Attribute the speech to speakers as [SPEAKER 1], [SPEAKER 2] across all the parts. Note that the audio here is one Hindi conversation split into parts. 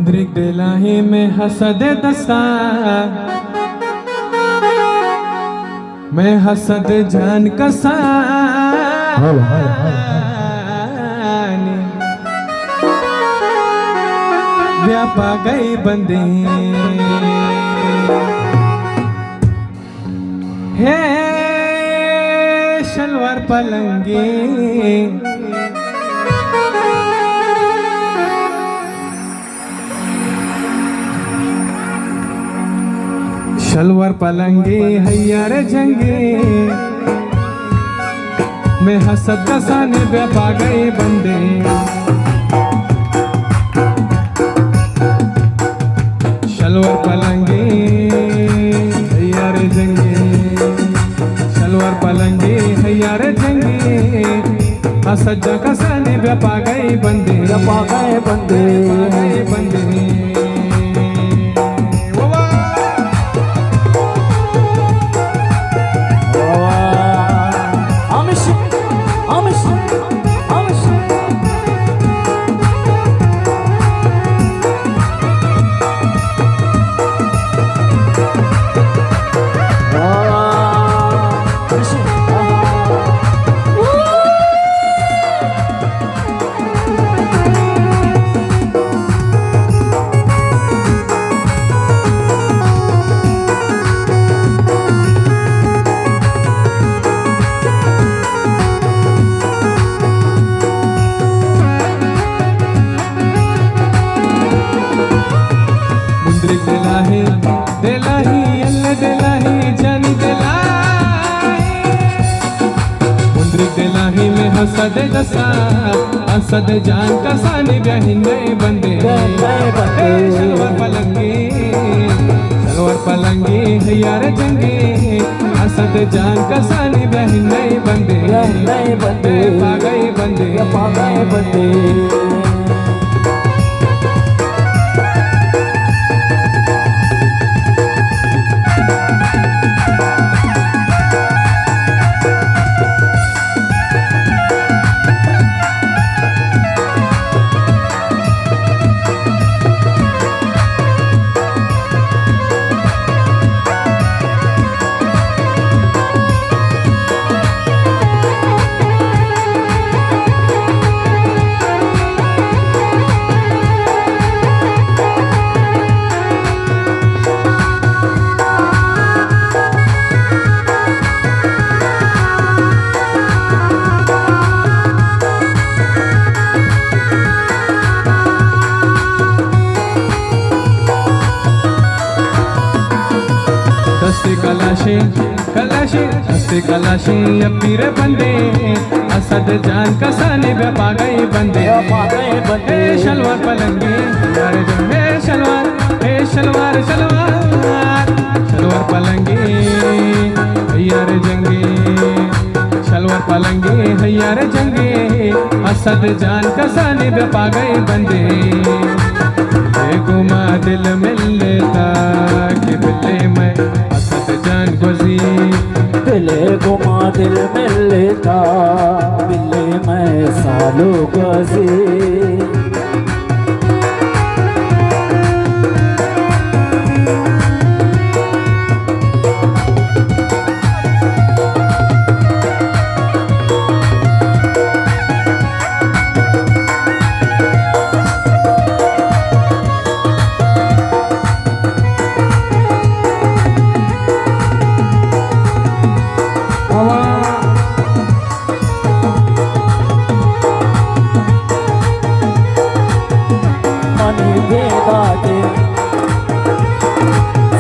[SPEAKER 1] मुंद्रिक दिलाही में हसद दस्ता मैं हसद जान कसा व्यापा गई बंदे हे शलवार पलंगी शलवार पलंगी हयार जंगे मैं हसद कसाने व्यापा गए बंदे शलवार पलंगी हयार जंगे शलवार पलंगी हयार जंगे हसद कसाने व्यापा गए बंदे दिलाही अल्लाह दिलाही जान दिलाही मुंद्रिक दिलाही में हसद दसा हसद जान कसाने बहन गए बंदे शलवार पलंगी हयार जंगे हसद जान कसाने बहन गए बंदे पा गए बंदे कलाशी कलाशी पीरे बंदे असद जान कसाने व्यापा गए बंदे शलवार पलंगी शलवार पलंगी हयार जंगे शलवार पलंगी हयार जंगे असद जान कसाने व्यापा गए बंदे गुमा दिल मिल लेता कि बिल्ले मैं जान गुजी
[SPEAKER 2] दिले गुमा दिल मिल लेता बिल्ले मैं सालों गुजी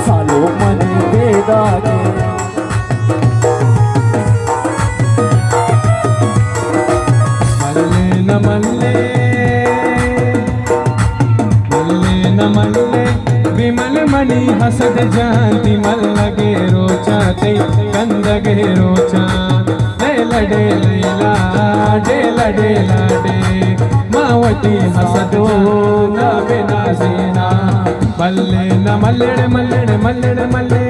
[SPEAKER 2] सालों मन बेदागे
[SPEAKER 1] मल्ले विमल मणि हसद जानती मल लगे रोचा ते कंद गे रोचा लडे लैला डे मावती हसदो न बिना सेना मल्ले न मल्ले